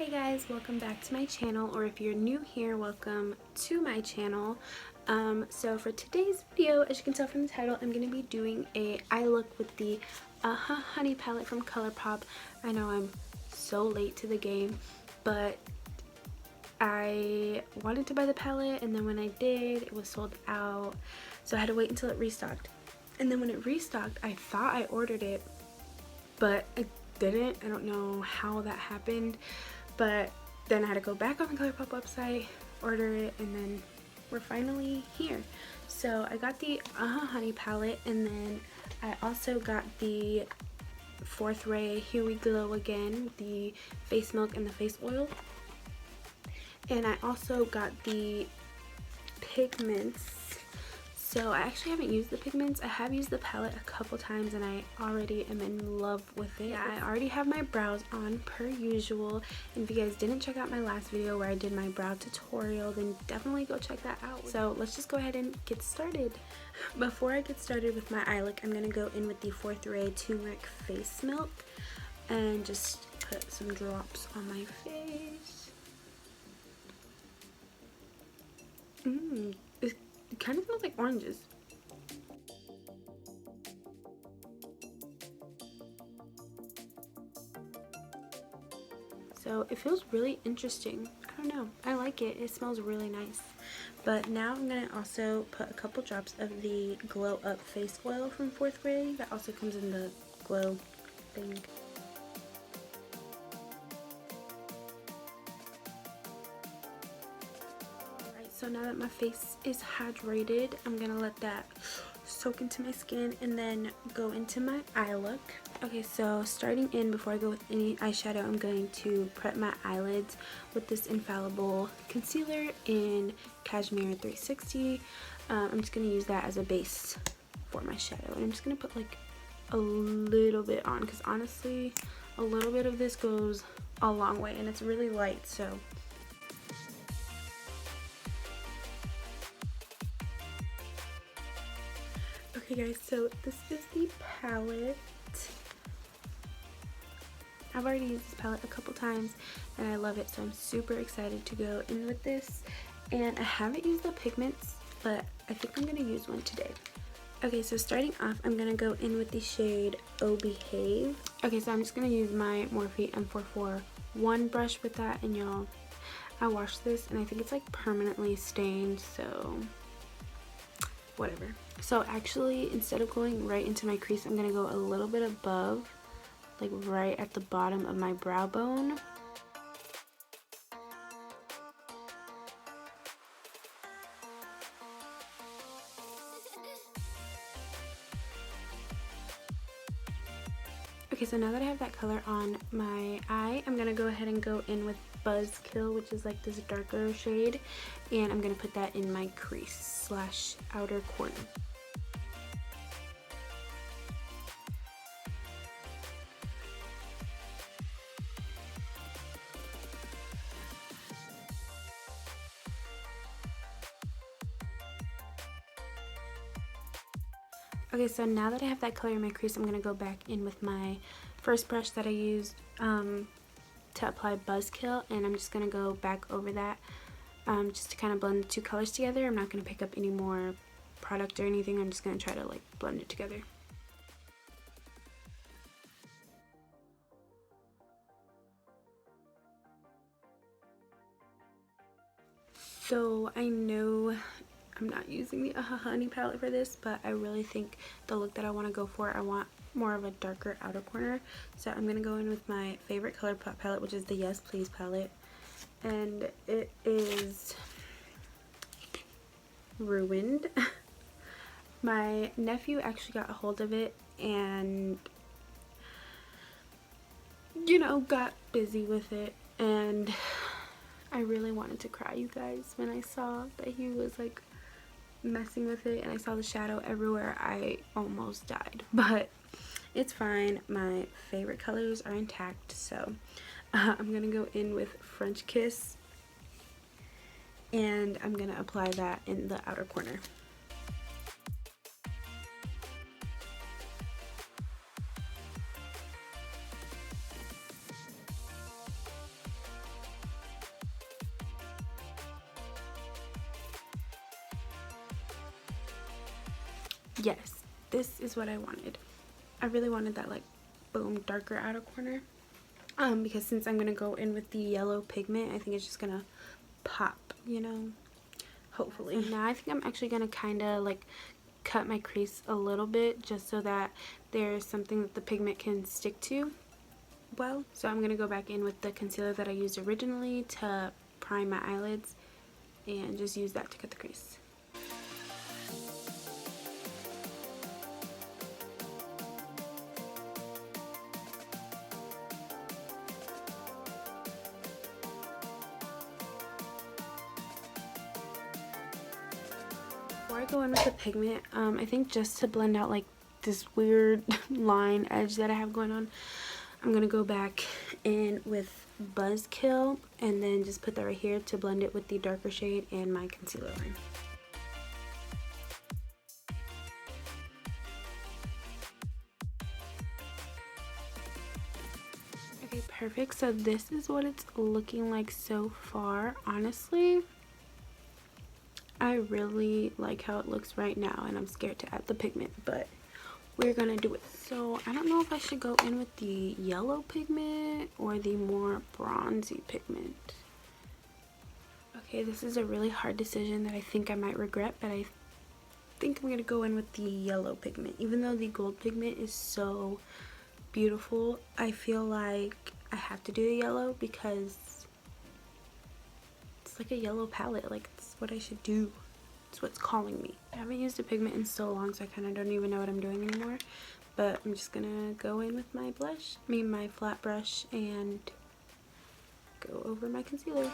Hey guys, welcome back to my channel, or if you're new here, welcome to my channel. So for today's video, as you can tell from the title, I'm going to be doing a eye look with the Honey palette from Colourpop. I know I'm so late to the game, but I wanted to buy the palette, and then when I did, it was sold out, so I had to wait until it restocked. And then when it restocked, I thought I ordered it, but I didn't. I don't know how that happened, but then I had to go back on the Colourpop website, order it, and then we're finally here. So I got the Honey palette, and then I also got the Fourth Ray Here We Glow Again, the face milk and the face oil. And I also got the pigments. So I actually haven't used the pigments. I have used the palette a couple times and I already am in love with it. Yeah, I already have my brows on per usual. And if you guys didn't check out my last video where I did my brow tutorial, then definitely go check that out. So let's just go ahead and get started. Before I get started with my eye look, I'm going to go in with the Fourth Ray Turmeric Face Milk and just put some drops on my face. It kind of smells like oranges. So it feels really interesting. I don't know. I like it. It smells really nice. But now I'm going to also put a couple drops of the Glow Up Face Oil from Fourth Ray. That also comes in the glow thing. So now that my face is hydrated, I'm gonna let that soak into my skin and then go into my eye look. Okay, so starting in, before I go with any eyeshadow, I'm going to prep my eyelids with this Infallible concealer in Cashmere 360. I'm just gonna use that as a base for my shadow, and I'm just gonna put like a little bit on, because honestly, a little bit of this goes a long way, and it's really light, so. Okay guys, so this is the palette. I've already used this palette a couple times and I love it, so I'm super excited to go in with this. And I haven't used the pigments, but I think I'm going to use one today. Okay, so starting off, I'm going to go in with the shade Oh Behave. Okay, so I'm just going to use my Morphe M441 brush with that, and y'all, I washed this and I think it's like permanently stained, so whatever. So actually, instead of going right into my crease, I'm going to go a little bit above, like right at the bottom of my brow bone. Okay, so now that I have that color on my eye, I'm going to go ahead and go in with Buzzkill, which is like this darker shade, and I'm going to put that in my crease / outer corner. Okay, so now that I have that color in my crease, I'm going to go back in with my first brush that I used to apply Buzzkill, and I'm just going to go back over that just to kind of blend the two colors together. I'm not going to pick up any more product or anything. I'm just going to try to like blend it together. So I know I'm not using the Honey palette for this, but I really think the look that I want to go for, I want more of a darker outer corner. So I'm going to go in with my favorite Colourpop palette, which is the Yes Please palette. And it is ruined. My nephew actually got a hold of it and, you know, got busy with it. And I really wanted to cry, you guys, when I saw that he was like messing with it and I saw the shadow everywhere. I almost died, but it's fine. My favorite colors are intact, so I'm gonna go in with French Kiss, and I'm gonna apply that in the outer corner. yes, this is what I wanted. I really wanted that like boom darker outer corner, because since I'm gonna go in with the yellow pigment, I think it's just gonna pop, you know, hopefully. So now I think I'm actually gonna kind of like cut my crease a little bit just so that there's something that the pigment can stick to well. So I'm gonna go back in with the concealer that I used originally to prime my eyelids and just use that to cut the crease. Before I go in with the pigment, I think just to blend out like this weird line edge that I have going on, I'm gonna go back in with Buzzkill and then just put that right here to blend it with the darker shade and my concealer line. Okay, perfect. So this is what it's looking like so far. Honestly, I really like how it looks right now, and I'm scared to add the pigment, but we're gonna do it. So I don't know if I should go in with the yellow pigment or the more bronzy pigment. Okay, this is a really hard decision that I think I might regret, but I think I'm gonna go in with the yellow pigment. Even though the gold pigment is so beautiful, I feel like I have to do the yellow because it's like a yellow palette. Like, it's what I should do. It's what's calling me. I haven't used a pigment in so long, so I kind of don't even know what I'm doing anymore. But I'm just gonna go in with my my flat brush, and go over my concealer.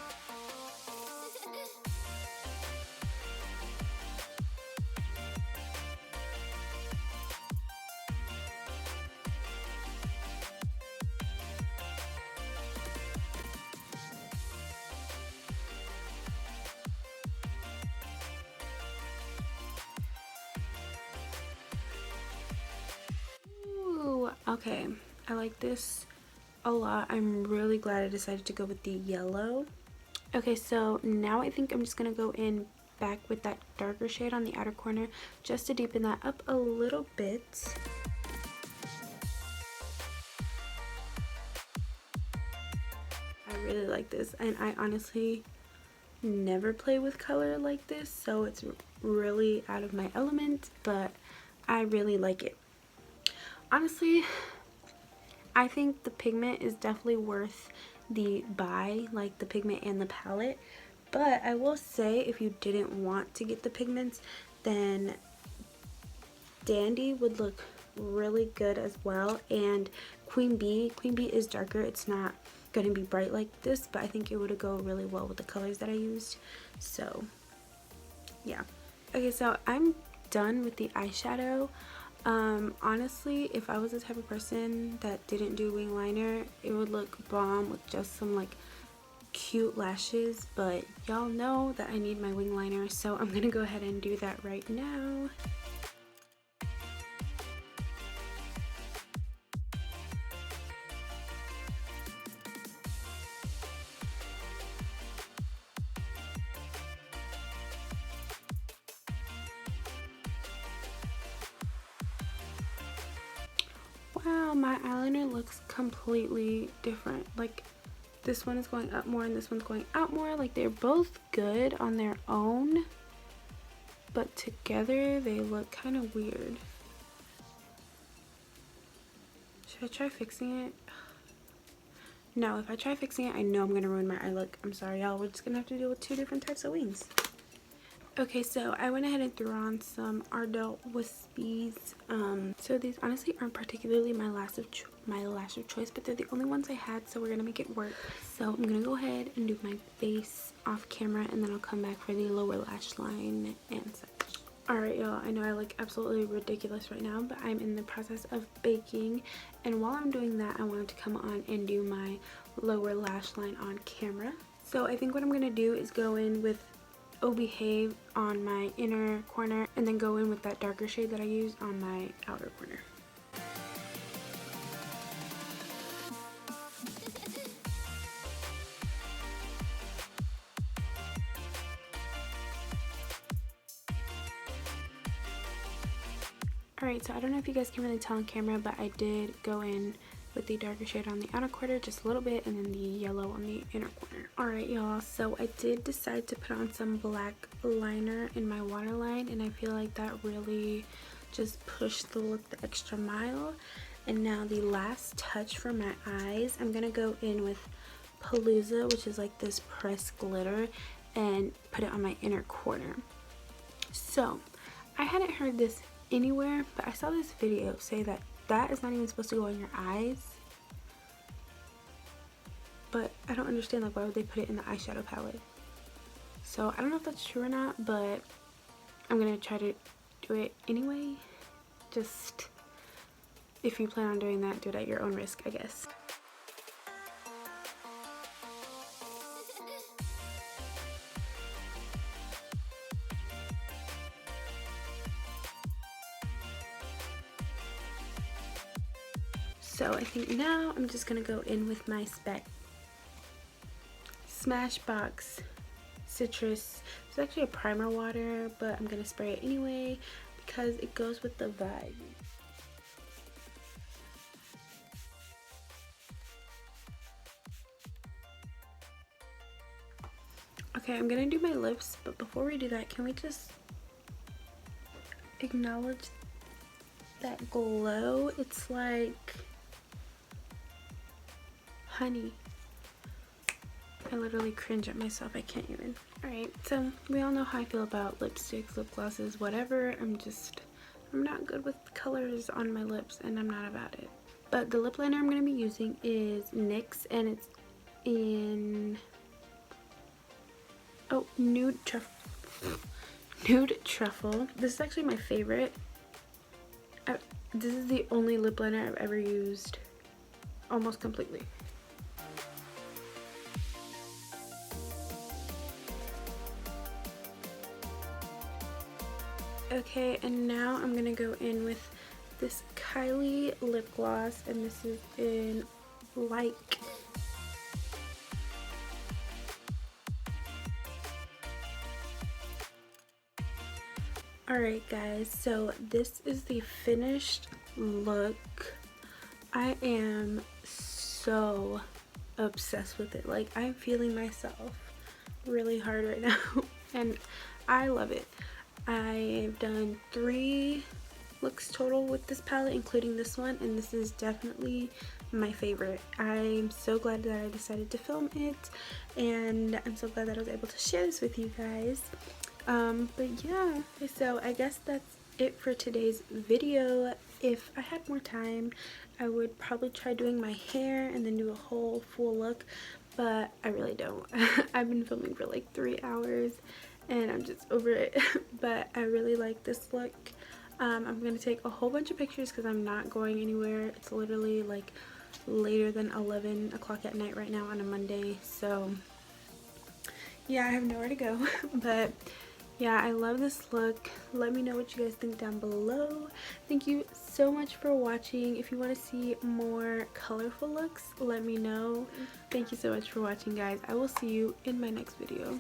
Okay, I like this a lot. I'm really glad I decided to go with the yellow. Okay, so now I think I'm just gonna go in back with that darker shade on the outer corner just to deepen that up a little bit. I really like this, and I honestly never play with color like this, so it's really out of my element, but I really like it. Honestly, I think the pigment is definitely worth the buy, like the pigment and the palette. But I will say, if you didn't want to get the pigments, then Dandy would look really good as well. And Queen Bee is darker. It's not going to be bright like this, but I think it would go really well with the colors that I used. So yeah. Okay, so I'm done with the eyeshadow. Honestly, if I was the type of person that didn't do wing liner, it would look bomb with just some like cute lashes, but y'all know that I need my wing liner, so I'm gonna go ahead and do that right now. Wow, my eyeliner looks completely different. Like, this one is going up more and this one's going out more. Like, they're both good on their own, but together they look kind of weird. Should I try fixing it? No, if I try fixing it, I know I'm gonna ruin my eye look. I'm sorry, y'all. We're just gonna have to deal with two different types of wings. Okay, so I went ahead and threw on some Ardell wispies. So these honestly aren't particularly my lash of choice, but they're the only ones I had, so we're gonna make it work. So I'm gonna go ahead and do my face off camera, and then I'll come back for the lower lash line and such. Alright, y'all, I know I look absolutely ridiculous right now, but I'm in the process of baking, and while I'm doing that, I wanted to come on and do my lower lash line on camera. So I think what I'm gonna do is go in with Oh Behave on my inner corner, and then go in with that darker shade that I used on my outer corner. Alright, so I don't know if you guys can really tell on camera, but I did go in with the darker shade on the outer corner just a little bit, and then the yellow on the inner corner. Alright y'all, so I did decide to put on some black liner in my waterline, and I feel like that really just pushed the look the extra mile. And now the last touch for my eyes, I'm gonna go in with Palooza, which is like this pressed glitter, and put it on my inner corner. So I hadn't heard this anywhere, but I saw this video say that that is not even supposed to go in your eyes, but I don't understand, like, why would they put it in the eyeshadow palette? So I don't know if that's true or not, but I'm gonna try to do it anyway. Just, if you plan on doing that, do it at your own risk, I guess. So I think now I'm just gonna go in with my Smashbox Citrus. It's actually a primer water, but I'm gonna spray it anyway because it goes with the vibe. Okay, I'm gonna do my lips, but before we do that, can we just acknowledge that glow? It's like honey. I literally cringe at myself. I can't even. Alright, so we all know how I feel about lipsticks, lip glosses, whatever. I'm not good with colors on my lips, and I'm not about it. But the lip liner I'm going to be using is NYX, and it's in Nude Truffle. This is actually my favorite. This is the only lip liner I've ever used almost completely. Okay, and now I'm gonna go in with this Kylie lip gloss, and this is in Like. Alright guys, so this is the finished look. I am so obsessed with it. Like, I'm feeling myself really hard right now and I love it. I've done 3 looks total with this palette, including this one, and this is definitely my favorite. I'm so glad that I decided to film it, and I'm so glad that I was able to share this with you guys. But yeah, so I guess that's it for today's video. If I had more time, I would probably try doing my hair and then do a whole full look, but I really don't. I've been filming for like 3 hours and I'm just over it. But I really like this look. I'm gonna take a whole bunch of pictures because I'm not going anywhere. It's literally like later than 11 o'clock at night right now on a Monday, so yeah, I have nowhere to go. But yeah, I love this look. Let me know what you guys think down below. Thank you so much for watching. If you want to see more colorful looks, let me know. Thank you so much for watching, guys. I will see you in my next video.